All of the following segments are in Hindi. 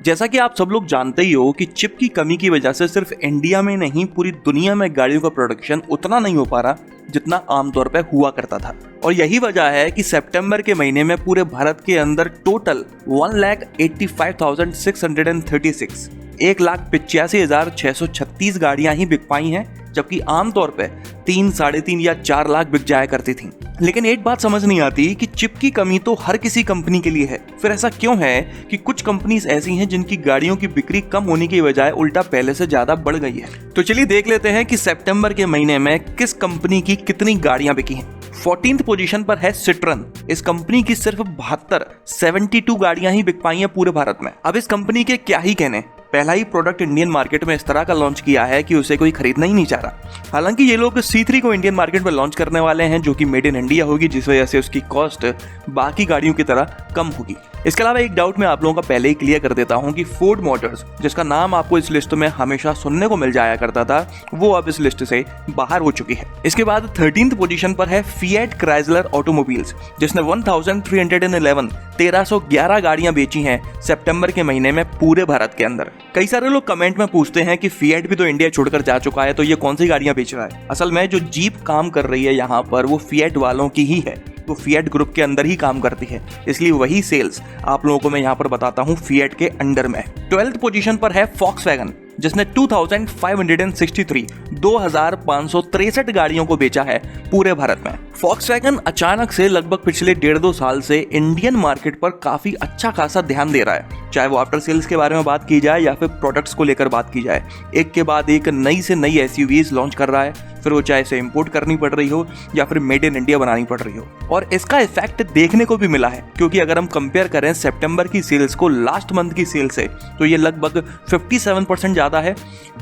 जैसा कि आप सब लोग जानते ही हो कि चिप की कमी की वजह से सिर्फ इंडिया में नहीं पूरी दुनिया में गाड़ियों का प्रोडक्शन उतना नहीं हो पा रहा जितना आमतौर पर हुआ करता था। और यही वजह है कि सितंबर के महीने में पूरे भारत के अंदर टोटल 1,85,636 1,85,636 गाड़ियां ही बिक पाई हैं, जबकि आमतौर पे 3, 3.5 या 4 लाख बिक जाया करती थी। लेकिन एक बात समझ नहीं आती कि चिप की कमी तो हर किसी कंपनी के लिए है, फिर ऐसा क्यों है कि कुछ कंपनीज ऐसी हैं जिनकी गाड़ियों की बिक्री कम होने की बजाय उल्टा पहले से ज्यादा बढ़ गई है। तो चलिए देख लेते हैं कि सितंबर के महीने में किस कंपनी की कितनी गाड़ियां बिकी हैं। 14th पोजीशन पर है सिट्रन। इस कंपनी की सिर्फ 72 गाड़ियां ही बिक पाई हैं पूरे भारत में। अब इस कंपनी के क्या ही कहने, पहला ही प्रोडक्ट इंडियन मार्केट में इस तरह का लॉन्च किया है कि उसे कोई खरीदना ही नहीं चाह रहा। हालांकि ये लोग C3 को इंडियन मार्केट में लॉन्च करने वाले हैं, जो कि मेड इन इंडिया होगी, जिस वजह से उसकी कॉस्ट बाकी गाड़ियों की तरह कम होगी। इसके अलावा एक डाउट मैं आप लोगों का पहले ही क्लियर कर देता हूं कि फोर्ड मोटर्स, जिसका नाम आपको इस लिस्ट में हमेशा सुनने को मिल जाया करता था, वो अब इस लिस्ट से बाहर हो चुकी है। इसके बाद 13th पोजीशन पर है फिएट क्राइसलर ऑटोमोबाइल्स, जिसने 1311 गाड़ियां बेची हैं सितंबर के महीने में पूरे भारत के अंदर। कई सारे लोग कमेंट में पूछते हैं कि फिएट भी तो इंडिया छोड़कर जा चुका है, तो ये कौन सी गाड़ियां बेच रहा है। असल में जो जीप काम कर रही है यहाँ पर वो फिएट वालों की ही है, तो फिएट ग्रुप के अंदर ही काम करती है, इसलिए वही सेल्स आप लोगों को मैं यहाँ पर बताता हूँ फिएट के अंडर में। 12th पोजीशन पर है फॉक्सवैगन, जिसने 2563 गाड़ियों को बेचा है पूरे भारत में। फॉक्सवैगन अचानक से लगभग पिछले 1.5-2 साल से इंडियन मार्केट पर काफी अच्छा खासा ध्यान दे रहा है, चाहे वो आफ्टर सेल्स के बारे में बात की जाए या फिर प्रोडक्ट्स को लेकर बात की जाए। एक के बाद एक नई से नई SUVs लॉन्च कर रहा है, फिर वो चाहे से इंपोर्ट करनी पड़ रही हो या फिर मेड इन इंडिया बनानी पड़ रही हो। और इसका इफेक्ट देखने को भी मिला है, क्योंकि अगर हम कंपेयर करें सितंबर की सेल्स को लास्ट मंथ की सेल से, तो ये लगभग 57% ज्यादा है,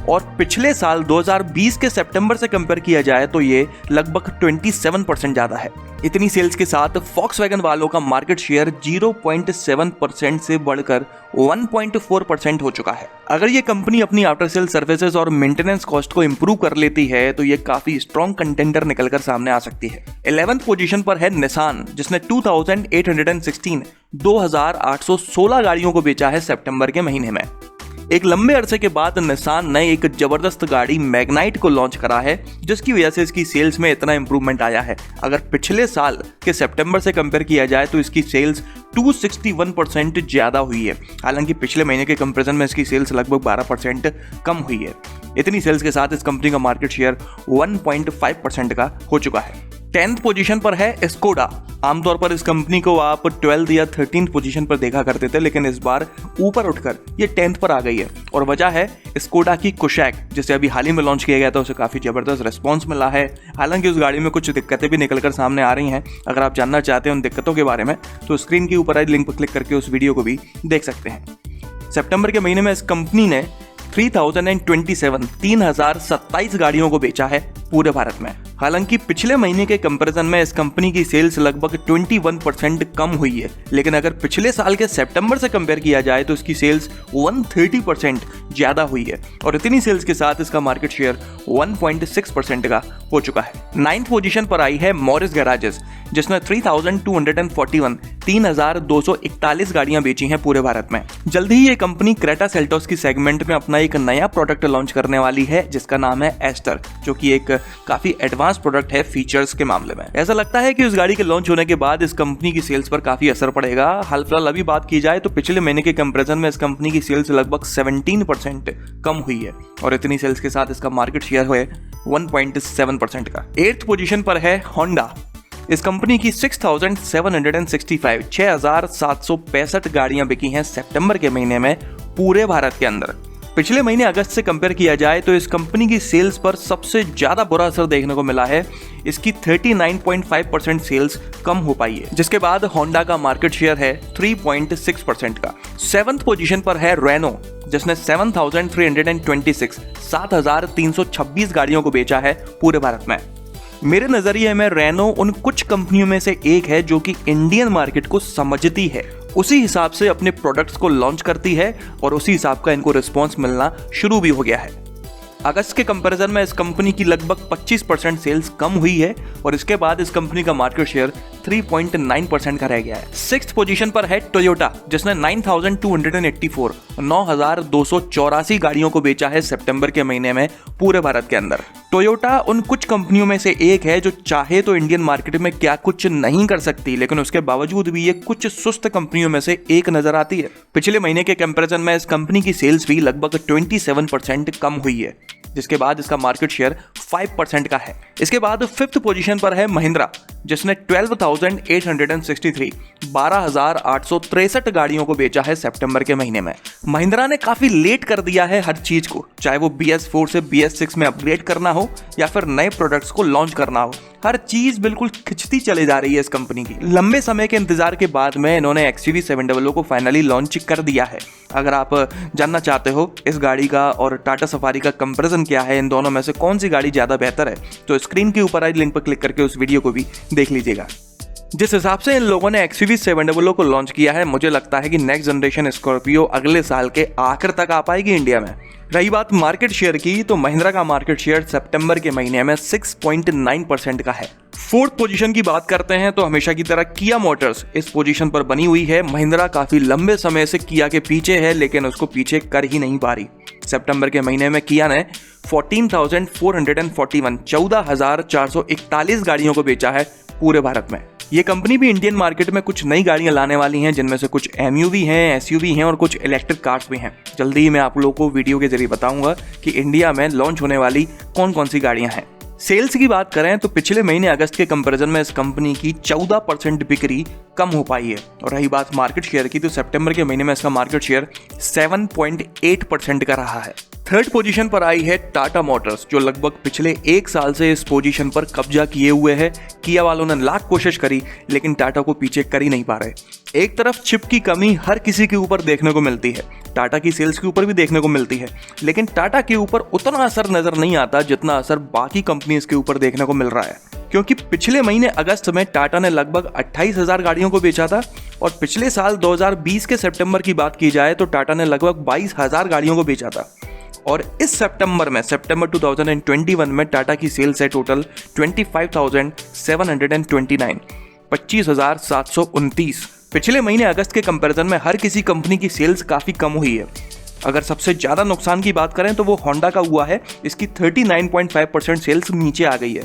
और पिछले साल 2020 के सितंबर से कंपेयर किया जाए तो ये लगभग 27% ज्यादा है। इतनी सेल्स के साथ फॉक्सवैगन वालों का मार्केट शेयर 0.7% से बढ़कर 1.4% हो चुका है। अगर ये कंपनी अपनी आफ्टर सेल सर्विसेज और मेंटेनेंस कॉस्ट को इंप्रूव कर लेती है तो ये काफी स्ट्रॉन्ग कंटेंडर निकलकर सामने आ सकती है। 11th पोजीशन पर है निसान, जिसने 2816 गाड़ियों को बेचा है सितंबर के महीने में। एक लंबे अरसे के बाद निसान ने एक जबरदस्त गाड़ी मैग्नाइट को लॉन्च करा है, जिसकी वजह से इसकी सेल्स में इतना इंप्रूवमेंट आया है। अगर पिछले साल के सितंबर से कंपेयर किया जाए तो इसकी सेल्स 261% ज्यादा हुई है। हालांकि पिछले महीने के कंपैरिजन में इसकी सेल्स लगभग 12% कम हुई है। इतनी सेल्स के साथ इस कंपनी का मार्केट शेयर 1.5% का हो चुका है। 10th पोजीशन पर है स्कोडा। आमतौर पर इस कंपनी को आप 12th या 13th पोजीशन पर देखा करते थे, लेकिन इस बार ऊपर उठकर ये 10th पर आ गई है, और वजह है स्कोडा की कुशैक, जिसे अभी हाल ही में लॉन्च किया गया था। उसे काफी जबरदस्त रिस्पॉन्स मिला है। हालांकि उस गाड़ी में कुछ दिक्कतें भी निकलकर सामने आ रही हैं। अगर आप जानना चाहते हैं उन दिक्कतों के बारे में तो स्क्रीन के ऊपर आई लिंक पर क्लिक करके उस वीडियो को भी देख सकते हैं। सितंबर के महीने में इस कंपनी ने 3027 गाड़ियों को बेचा है पूरे भारत में। हालांकि पिछले महीने के कंपैरिजन में इस कंपनी की सेल्स लगभग 21% कम हुई है, लेकिन अगर पिछले साल के सितंबर से कंपेयर किया जाए तो इसकी सेल्स 130% ज्यादा हुई है, और इतनी सेल्स के साथ इसका मार्केट शेयर 1.6% का हो चुका है। 9th पोजीशन पर आई है मॉरिस गैराजेस, जिसने 3241 गाड़ियां बेची हैं पूरे भारत में। जल्दी ही ये कंपनी क्रेटा सेल्टोस की सेगमेंट में अपना एक नया प्रोडक्ट लॉन्च करने वाली है, जिसका नाम है एस्टर, जो कि एक काफी एडवांस प्रोडक्ट है फीचर्स के मामले में। ऐसा लगता है कि उस गाड़ी के लॉन्च होने के बाद इस कंपनी की सेल्स पर काफी असर पड़ेगा। हाल फिलहाल अभी बात की जाए तो पिछले महीने के कंपैरिजन में इस कंपनी की सेल्स लगभग 17% कम हुई है, और इतनी सेल्स के साथ इसका मार्केट शेयर है 1.7% का। 8th पोजीशन पर है होंडा। इस कंपनी की 6,765 गाड़ियां बिकी हैं सितंबर के महीने में पूरे भारत के अंदर। पिछले महीने अगस्त से कंपेयर किया जाए तो इस कंपनी की सेल्स पर सबसे ज्यादा बुरा असर देखने को मिला है। इसकी 39.5% सेल्स कम हो पाई है, जिसके बाद होंडा का मार्केट शेयर है 3.6% का। 7th पोजीशन पर है रेनो, जिसने 7,326 गाड़ियों को बेचा है पूरे भारत में। मेरे नजरिए में रेनो उन कुछ कंपनियों में से एक है जो कि इंडियन मार्केट को समझती है, उसी हिसाब से अपने प्रोडक्ट्स को लॉन्च करती है, और उसी हिसाब का इनको रिस्पॉन्स मिलना शुरू भी हो गया है। अगस्त के कंपैरिजन में इस कंपनी की लगभग 25% सेल्स कम हुई है और इसके बाद इस कंपनी का मार्केट शेयर 3.9% का रह गया है। 6th पोजीशन पर है टोयोटा, जिसने 9,284 गाड़ियों को बेचा है सितंबर के महीने में पूरे भारत के अंदर। टोयोटा उन कुछ कंपनियों में से एक है जो चाहे तो इंडियन मार्केट में क्या कुछ नहीं कर सकती, लेकिन उसके बावजूद भी ये कुछ सुस्त कंपनियों में से एक नजर आती है। पिछले महीने के कंपैरिजन में इस कंपनी की सेल्स भी लगभग 27% कम हुई है, जिसके बाद इसका मार्केट शेयर 5% का है। इसके बाद 5th पोजीशन पर है महिंद्रा, जिसने 12,863 गाड़ियों को बेचा है सितंबर के महीने में। महिंद्रा ने काफी लेट कर दिया है हर चीज को, चाहे वो BS4 से BS6 में अपग्रेड करना हो या फिर नए प्रोडक्ट्स को लॉन्च करना हो। हर चीज बिल्कुल खिंचती चली जा रही है इस कंपनी की। लंबे समय के इंतजार के बाद में इन्होंने XUV700 को फाइनली लॉन्च कर दिया है। अगर आप जानना चाहते हो इस गाड़ी का और टाटा सफारी का कंपैरिजन क्या है, इन दोनों में से कौन सी गाड़ी ज्यादा बेहतर है, तो स्क्रीन के ऊपर आई लिंक पर क्लिक करके उस वीडियो को भी देख लीजिएगा। जिस हिसाब से इन लोगों ने XUV700 को लॉन्च किया है, मुझे लगता है कि नेक्स्ट जनरेशन स्कॉर्पियो अगले साल के आखिर तक आ पाएगी इंडिया में। रही बात मार्केट शेयर की, तो महिंद्रा का मार्केट शेयर सितंबर के महीने में 6.9% का है। 4th पोजीशन की बात करते हैं तो हमेशा की तरह किया मोटर्स इस पोजीशन पर बनी हुई है। महिंद्रा काफी लंबे समय से किया के पीछे है, लेकिन उसको पीछे कर ही नहीं पा रही। सितंबर के महीने में किया ने 14,441 गाड़ियों को बेचा है पूरे भारत में। ये कंपनी भी इंडियन मार्केट में कुछ नई गाड़ियां लाने वाली हैं, जिनमें से कुछ MUV हैं, SUV हैं और कुछ इलेक्ट्रिक कार्स भी हैं। जल्दी ही मैं आप लोगों को वीडियो के जरिए बताऊंगा कि इंडिया में लॉन्च होने वाली कौन कौन सी गाड़ियां हैं। सेल्स की बात करें तो पिछले महीने अगस्त के कंपैरिजन में इस कंपनी की 14% बिक्री कम हो पाई है। और रही बात मार्केट शेयर की, तो सितंबर के महीने में इसका मार्केट शेयर 7.8% का रहा है। 3rd पोजीशन पर आई है टाटा मोटर्स, जो लगभग पिछले 1 साल से इस पोजीशन पर कब्जा किए हुए है। किया वालों ने लाख कोशिश करी, लेकिन टाटा को पीछे कर ही नहीं पा रहे। एक तरफ चिप की कमी हर किसी के ऊपर देखने को मिलती है, टाटा की सेल्स के ऊपर भी देखने को मिलती है, लेकिन टाटा के ऊपर उतना असर नजर नहीं आता जितना असर बाकी कंपनीज के ऊपर देखने को मिल रहा है। क्योंकि पिछले महीने अगस्त में टाटा ने लगभग 28,000 गाड़ियों को बेचा था और पिछले साल 2020 के सितंबर की बात की जाए तो टाटा ने लगभग 22,000 गाड़ियों को बेचा था। और इस सितंबर 2021 में टाटा की सेल्स है टोटल 25,729, 25,729। पिछले महीने अगस्त के कंपैरिजन में हर किसी कंपनी की सेल्स काफी कम हुई है। अगर सबसे ज्यादा नुकसान की बात करें तो वो होंडा का हुआ है, इसकी 39.5% सेल्स नीचे आ गई है।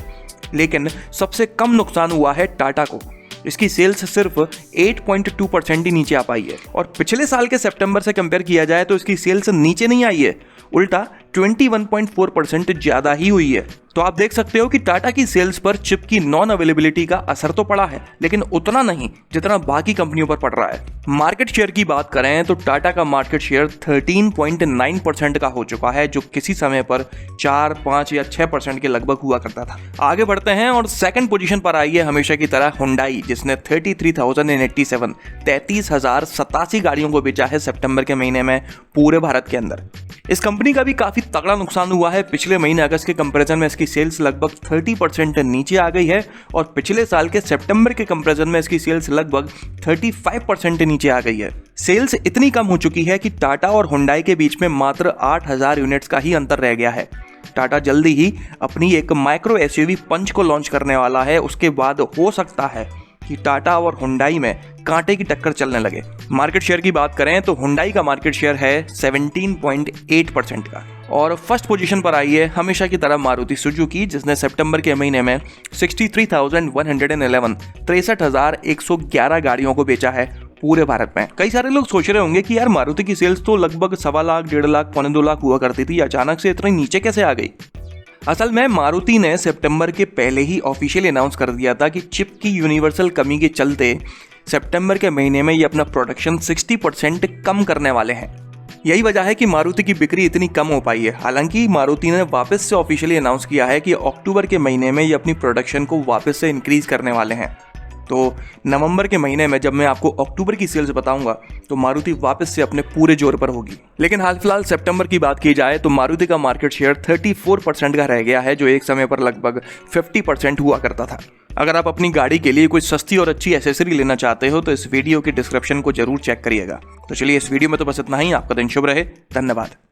लेकिन सबसे कम नुकसान हुआ है टाटा को, इसकी सेल्स सिर्फ 8.2% ही नीचे आ पाई है। और पिछले साल के सितंबर से कंपेयर किया जाए तो इसकी सेल्स नीचे नहीं आई है, उल्टा 21.4% ज्यादा ही हुई है। तो आप देख सकते हो कि टाटा की सेल्स पर चिप की नॉन अवेलेबिलिटी का असर तो पड़ा है, लेकिन उतना नहीं जितना बाकी कंपनियों पर पड़ रहा है। मार्केट शेयर की बात करें तो टाटा का मार्केट शेयर 13.9% का हो चुका है, जो किसी समय पर 4, 5 या 6% के लगभग हुआ करता था। आगे बढ़ते हैं और 2nd पोजीशन पर आई है हमेशा की तरह हुंडई, जिसने 33,087 गाड़ियों को बेचा है सितंबर के महीने में पूरे भारत के अंदर। इस कंपनी का भी काफी तगड़ा नुकसान हुआ है। पिछले महीने अगस्त के कंपैरिजन में इसकी सेल्स लगभग 30% नीचे आ गई है और पिछले साल के सितंबर के कंपैरिजन में इसकी सेल्स लगभग 35% नीचे आ गई है। सेल्स इतनी कम हो चुकी है कि टाटा और हुंडई के बीच में मात्र 8,000 यूनिट्स का ही अंतर रह गया है। टाटा जल्दी ही अपनी एक माइक्रो SUV पंच को लॉन्च करने वाला है। उसके बाद हो सकता है कि टाटा और हुंडई में कांटे की टक्कर चलने लगे। मार्केट शेयर की बात करें तो हुंडई का मार्केट शेयर है 17.8% का। और 1st पोजीशन पर आई है हमेशा की तरह मारुति सुजुकी, जिसने सितंबर के महीने में 63,111 63,111 गाड़ियों को बेचा है पूरे भारत में। कई सारे लोग सोच रहे होंगे कि यार मारुति की सेल्स तो लगभग 1.25 लाख, 1.5 लाख, 2.25 लाख हुआ करती थी, अचानक से इतनी नीचे कैसे आ गई। असल में मारुति ने सितंबर के पहले ही ऑफिशियली अनाउंस कर दिया था कि चिप की यूनिवर्सल कमी के चलते सितंबर के महीने में ये अपना प्रोडक्शन 60% कम करने वाले हैं। यही वजह है कि मारुति की बिक्री इतनी कम हो पाई है। हालांकि मारुति ने वापस से ऑफिशियली अनाउंस किया है कि अक्टूबर के महीने में ये अपनी प्रोडक्शन को वापस से इंक्रीज करने वाले हैं। तो नवंबर के महीने में जब मैं आपको अक्टूबर की सेल्स बताऊंगा तो मारुति वापस से अपने पूरे जोर पर होगी। लेकिन हाल फिलहाल सितंबर की बात की जाए तो मारुति का मार्केट शेयर 34% का रह गया है, जो एक समय पर लगभग 50% हुआ करता था। अगर आप अपनी गाड़ी के लिए कोई सस्ती और अच्छी एसेसरी लेना चाहते हो तो इस वीडियो के डिस्क्रिप्शन को जरूर चेक करिएगा। तो चलिए इस वीडियो में तो बस इतना ही। आपका दिन शुभ रहे। धन्यवाद।